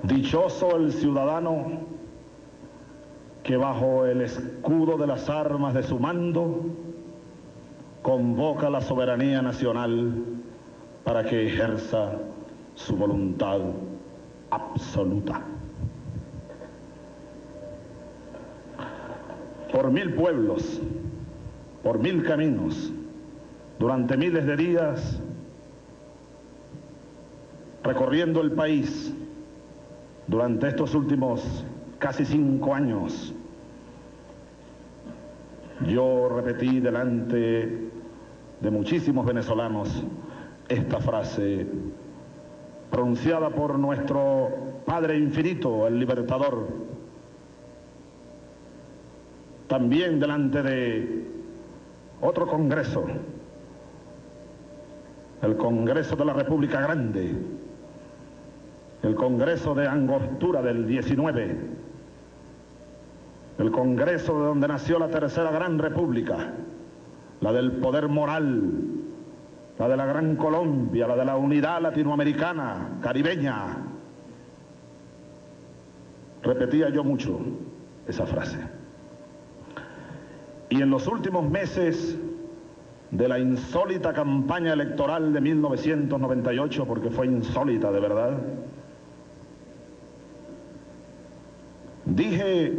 Dichoso el ciudadano que bajo el escudo de las armas de su mando convoca la soberanía nacional para que ejerza su voluntad absoluta. Por 1000 pueblos, por 1000 caminos, durante miles de días, recorriendo el país, durante estos últimos casi 5 años, yo repetí delante de muchísimos venezolanos esta frase pronunciada por nuestro Padre Infinito, el Libertador, también delante de otro congreso, el Congreso de la República Grande, el Congreso de Angostura del 19, el Congreso de donde nació la Tercera Gran República, la del poder moral, la de la Gran Colombia, la de la unidad latinoamericana, caribeña. Repetía yo mucho esa frase. Y en los últimos meses de la insólita campaña electoral de 1998, porque fue insólita de verdad, dije,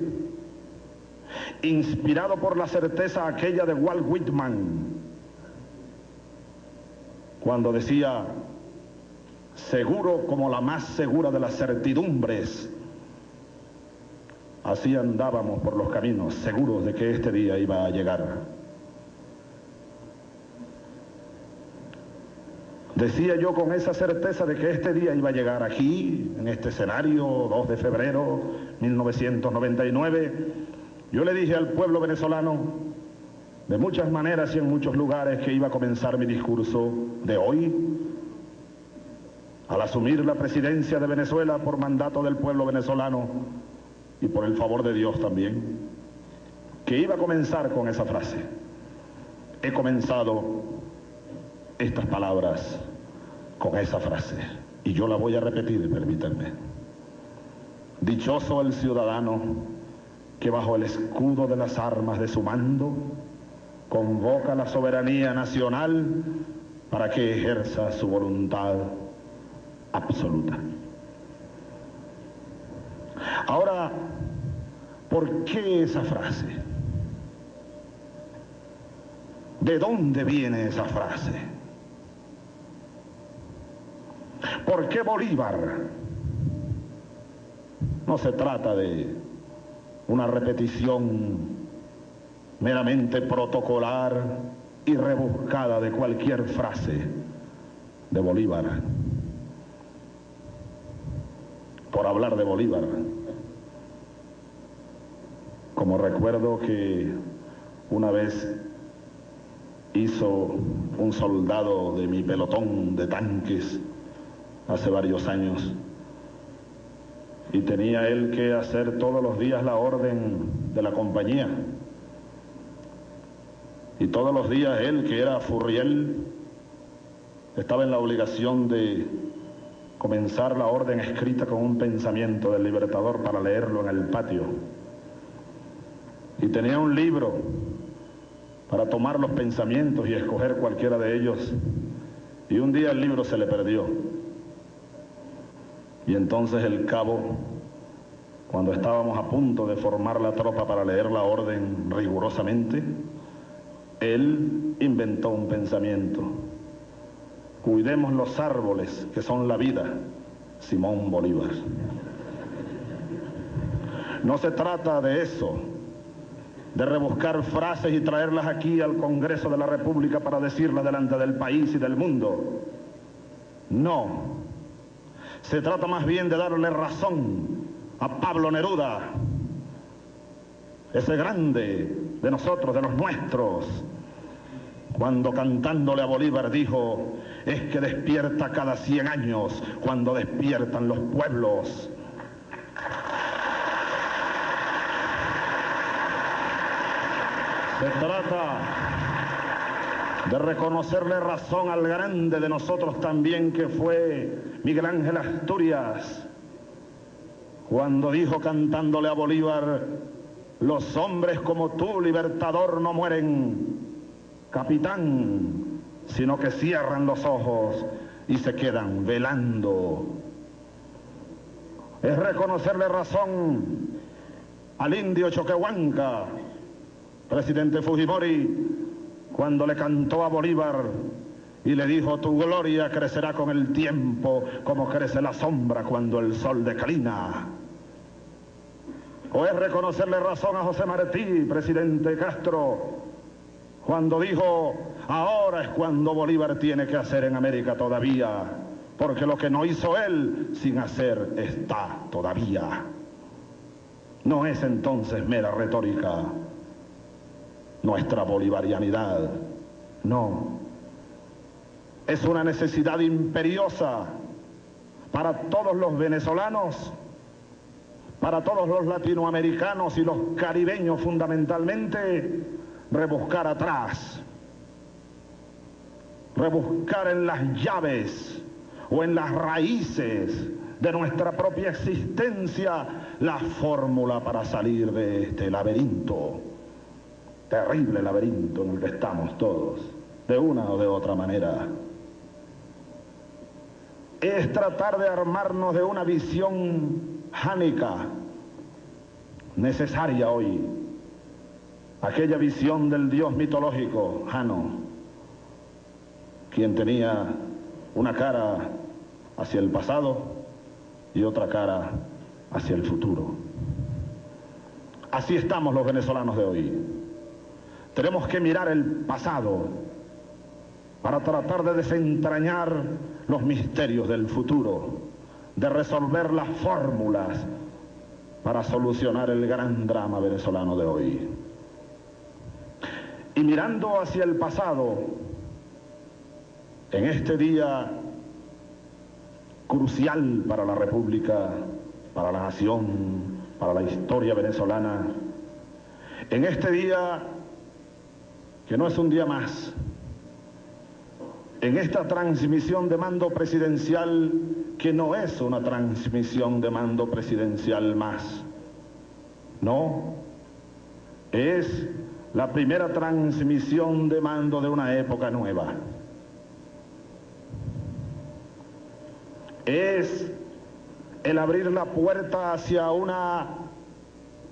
inspirado por la certeza aquella de Walt Whitman, cuando decía, seguro como la más segura de las certidumbres, así andábamos por los caminos, seguros de que este día iba a llegar. Decía yo con esa certeza de que este día iba a llegar aquí, en este escenario, 2 de febrero 1999, yo le dije al pueblo venezolano, de muchas maneras y en muchos lugares, que iba a comenzar mi discurso de hoy, al asumir la presidencia de Venezuela por mandato del pueblo venezolano y por el favor de Dios también, que iba a comenzar con esa frase. He comenzado estas palabras con esa frase, y yo la voy a repetir, permítanme. Dichoso el ciudadano que bajo el escudo de las armas de su mando convoca la soberanía nacional para que ejerza su voluntad absoluta. Ahora, ¿por qué esa frase? ¿De dónde viene esa frase? ¿Por qué Bolívar? No se trata de una repetición meramente protocolar y rebuscada de cualquier frase de Bolívar, por hablar de Bolívar. Como recuerdo que una vez hizo un soldado de mi pelotón de tanques hace varios años, y tenía él que hacer todos los días la orden de la compañía, y todos los días él, que era Furriel, estaba en la obligación de comenzar la orden escrita con un pensamiento del Libertador para leerlo en el patio, y tenía un libro para tomar los pensamientos y escoger cualquiera de ellos, y un día el libro se le perdió, y entonces el cabo, cuando estábamos a punto de formar la tropa para leer la orden rigurosamente, él inventó un pensamiento: cuidemos los árboles que son la vida, Simón Bolívar. No se trata de eso, de rebuscar frases y traerlas aquí al Congreso de la República para decirlas delante del país y del mundo. No. Se trata más bien de darle razón a Pablo Neruda, ese grande de nosotros, de los nuestros, cuando cantándole a Bolívar dijo: es que despierta cada 100 años cuando despiertan los pueblos. Se trata de reconocerle razón al grande de nosotros también, que fue Miguel Ángel Asturias, cuando dijo cantándole a Bolívar: los hombres como tú, libertador, no mueren, capitán, sino que cierran los ojos y se quedan velando. Es reconocerle razón al indio Choquehuanca, presidente Fujimori, cuando le cantó a Bolívar y le dijo: tu gloria crecerá con el tiempo, como crece la sombra cuando el sol declina. O es reconocerle razón a José Martí, presidente Castro, cuando dijo: ahora es cuando Bolívar tiene que hacer en América todavía, porque lo que no hizo él, sin hacer está todavía. No es entonces mera retórica nuestra bolivarianidad, no. Es una necesidad imperiosa para todos los venezolanos, para todos los latinoamericanos y los caribeños fundamentalmente, rebuscar atrás, rebuscar en las llaves o en las raíces de nuestra propia existencia la fórmula para salir de este laberinto, terrible laberinto en el que estamos todos, de una o de otra manera. Es tratar de armarnos de una visión jánica, necesaria hoy, aquella visión del dios mitológico Jano, quien tenía una cara hacia el pasado y otra cara hacia el futuro. Así estamos los venezolanos de hoy. Tenemos que mirar el pasado para tratar de desentrañar los misterios del futuro, de resolver las fórmulas para solucionar el gran drama venezolano de hoy. Y mirando hacia el pasado, en este día crucial para la República, para la nación, para la historia venezolana, en este día que no es un día más, en esta transmisión de mando presidencial que no es una transmisión de mando presidencial más, no, es la primera transmisión de mando de una época nueva. Es el abrir la puerta hacia una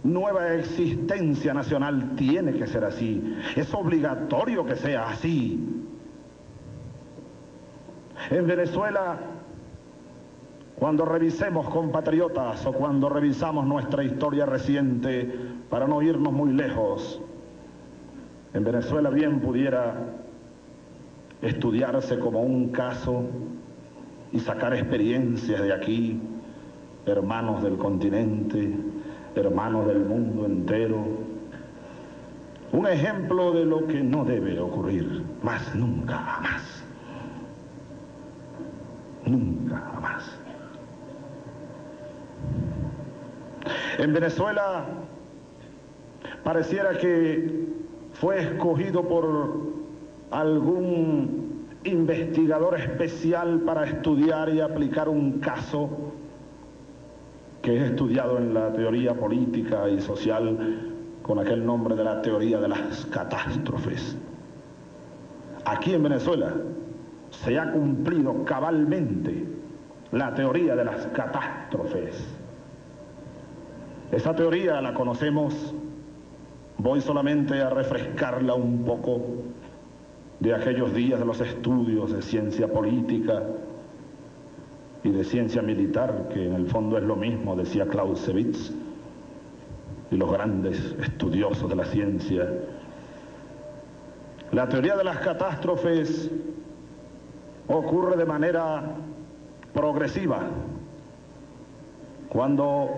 nueva existencia nacional. Tiene que ser así, es obligatorio que sea así. En Venezuela, cuando revisemos, compatriotas, o cuando revisamos nuestra historia reciente, para no irnos muy lejos, en Venezuela bien pudiera estudiarse como un caso y sacar experiencias de aquí, hermanos del continente, hermanos del mundo entero. Un ejemplo de lo que no debe ocurrir, más nunca, jamás. Nunca, jamás. En Venezuela pareciera que fue escogido por algún investigador especial para estudiar y aplicar un caso que es estudiado en la teoría política y social con aquel nombre de la teoría de las catástrofes. Aquí en Venezuela se ha cumplido cabalmente la teoría de las catástrofes. Esa teoría la conocemos, voy solamente a refrescarla un poco de aquellos días de los estudios de ciencia política y de ciencia militar, que en el fondo es lo mismo, decía Clausewitz, y los grandes estudiosos de la ciencia. La teoría de las catástrofes ocurre de manera progresiva. Cuando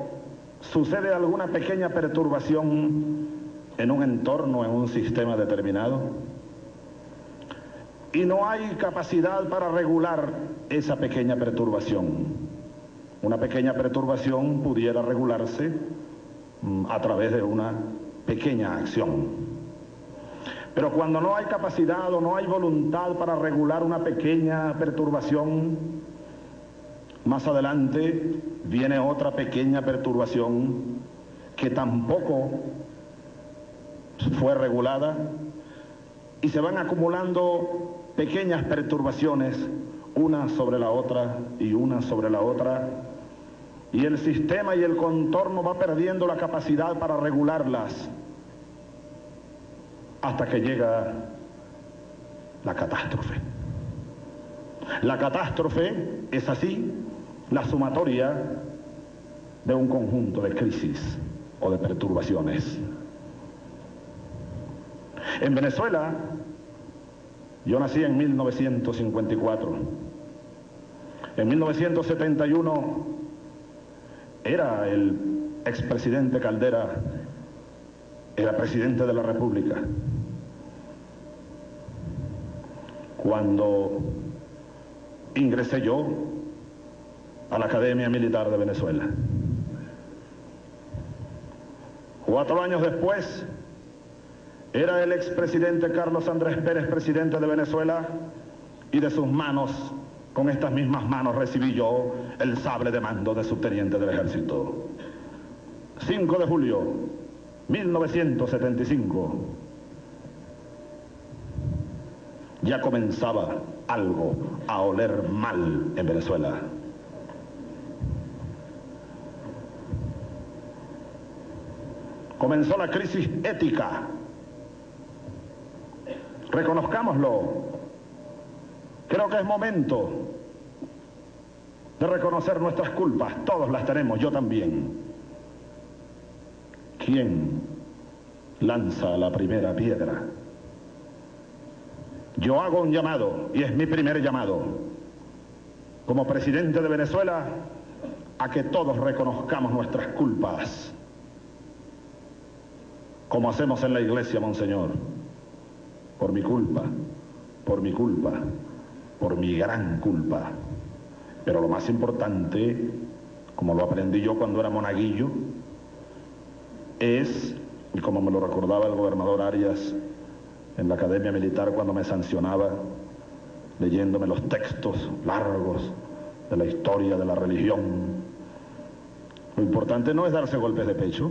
sucede alguna pequeña perturbación en un entorno, en un sistema determinado, y no hay capacidad para regular esa pequeña perturbación. Una pequeña perturbación pudiera regularse a través de una pequeña acción. Pero cuando no hay capacidad o no hay voluntad para regular una pequeña perturbación, Más adelante viene otra pequeña perturbación que tampoco fue regulada y se van acumulando pequeñas perturbaciones, una sobre la otra y una sobre la otra, y el sistema y el contorno va perdiendo la capacidad para regularlas hasta que llega la catástrofe. La catástrofe es así la sumatoria de un conjunto de crisis o de perturbaciones. En Venezuela, yo nací en 1954. En 1971 era el expresidente Caldera, era presidente de la República. Cuando ingresé yo a la Academia Militar de Venezuela. 4 años después, era el expresidente Carlos Andrés Pérez, presidente de Venezuela, y de sus manos, con estas mismas manos, recibí yo el sable de mando de subteniente del ejército. 5 de julio, 1975. Ya comenzaba algo a oler mal en Venezuela. Comenzó la crisis ética. Reconozcámoslo. Creo que es momento de reconocer nuestras culpas. Todos las tenemos, yo también. ¿Quién lanza la primera piedra? Yo hago un llamado, y es mi primer llamado, como presidente de Venezuela, a que todos reconozcamos nuestras culpas, como hacemos en la iglesia, Monseñor. Por mi culpa, por mi culpa, por mi gran culpa. Pero lo más importante, como lo aprendí yo cuando era monaguillo, es, y como me lo recordaba el gobernador Arias en la Academia Militar cuando me sancionaba, leyéndome los textos largos de la historia de la religión, lo importante no es darse golpes de pecho.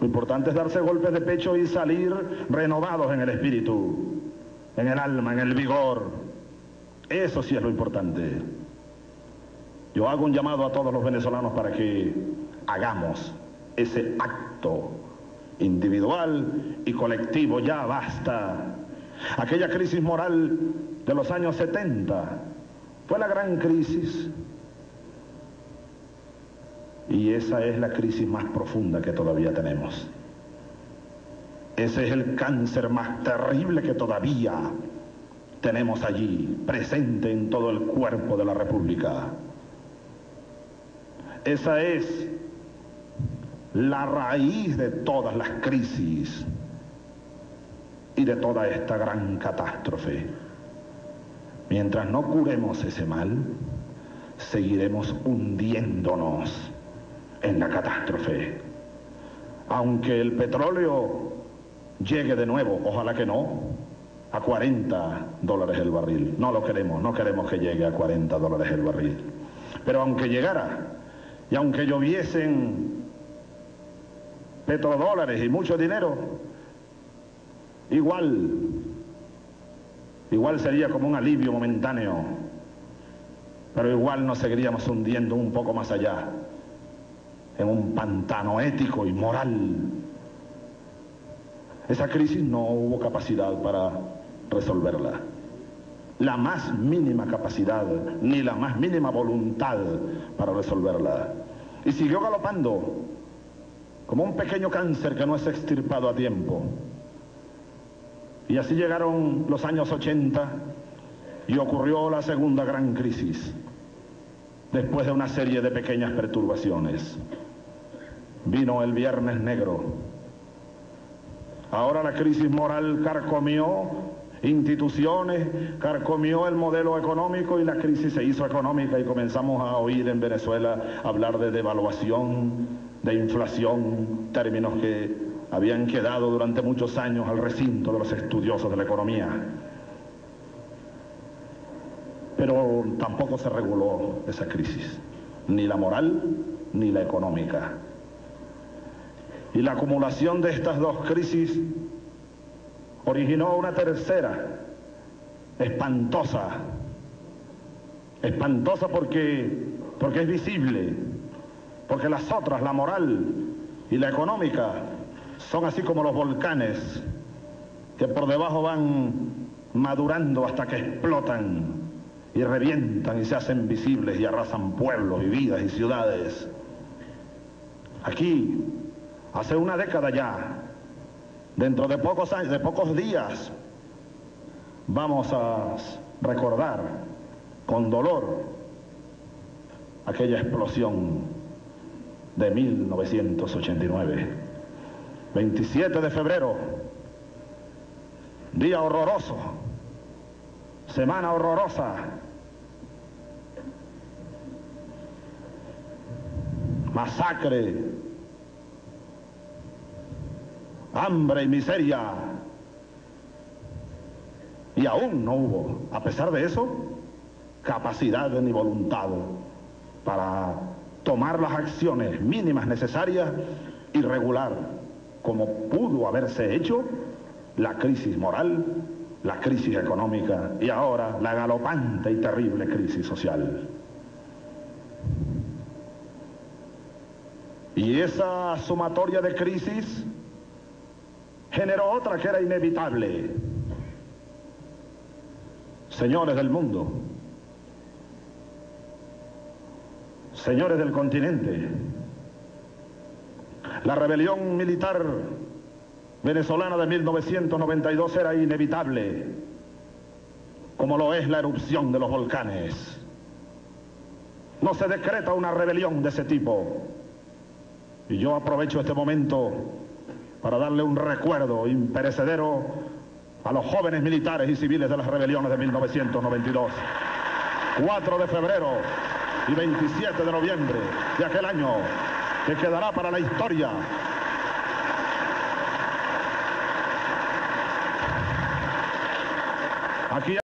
Lo importante es darse golpes de pecho y salir renovados en el espíritu, en el alma, en el vigor. Eso sí es lo importante. Yo hago un llamado a todos los venezolanos para que hagamos ese acto individual y colectivo. Ya basta. Aquella crisis moral de los años 70 fue la gran crisis. Y esa es la crisis más profunda que todavía tenemos. Ese es el cáncer más terrible que todavía tenemos allí, presente en todo el cuerpo de la República. Esa es la raíz de todas las crisis y de toda esta gran catástrofe. Mientras no curemos ese mal, seguiremos hundiéndonos en la catástrofe. Aunque el petróleo llegue de nuevo, ojalá que no, a $40 el barril. No lo queremos, no queremos que llegue a $40 el barril. Pero aunque llegara, y aunque lloviesen petrodólares y mucho dinero, igual sería como un alivio momentáneo, pero igual nos seguiríamos hundiendo un poco más allá, en un pantano ético y moral. Esa crisis no hubo capacidad para resolverla. La más mínima capacidad, ni la más mínima voluntad para resolverla. Y siguió galopando, como un pequeño cáncer que no es extirpado a tiempo. Y así llegaron los años 80 y ocurrió la segunda gran crisis, después de una serie de pequeñas perturbaciones. Vino el Viernes Negro. Ahora la crisis moral carcomió instituciones, carcomió el modelo económico y la crisis se hizo económica y comenzamos a oír en Venezuela hablar de devaluación, de inflación, términos que habían quedado durante muchos años al recinto de los estudiosos de la economía. pero tampoco se reguló esa crisis, ni la moral ni la económica. Y la acumulación de estas dos crisis originó una tercera, espantosa porque es visible, porque las otras, la moral y la económica, son así como los volcanes que por debajo van madurando hasta que explotan y revientan y se hacen visibles y arrasan pueblos y vidas y ciudades. Aquí, hace una década ya, dentro de pocos años, de pocos días, vamos a recordar con dolor aquella explosión de 1989. 27 de febrero, día horroroso, semana horrorosa. Masacre, hambre y miseria. Y aún no hubo, a pesar de eso, capacidad ni voluntad para tomar las acciones mínimas necesarias y regular, como pudo haberse hecho, la crisis moral, la crisis económica y ahora la galopante y terrible crisis social. Y esa sumatoria de crisis generó otra que era inevitable. Señores del mundo, señores del continente, la rebelión militar venezolana de 1992 era inevitable, como lo es la erupción de los volcanes. No se decreta una rebelión de ese tipo. Y yo aprovecho este momento para darle un recuerdo imperecedero a los jóvenes militares y civiles de las rebeliones de 1992. 4 de febrero y 27 de noviembre de aquel año, que quedará para la historia. Aquí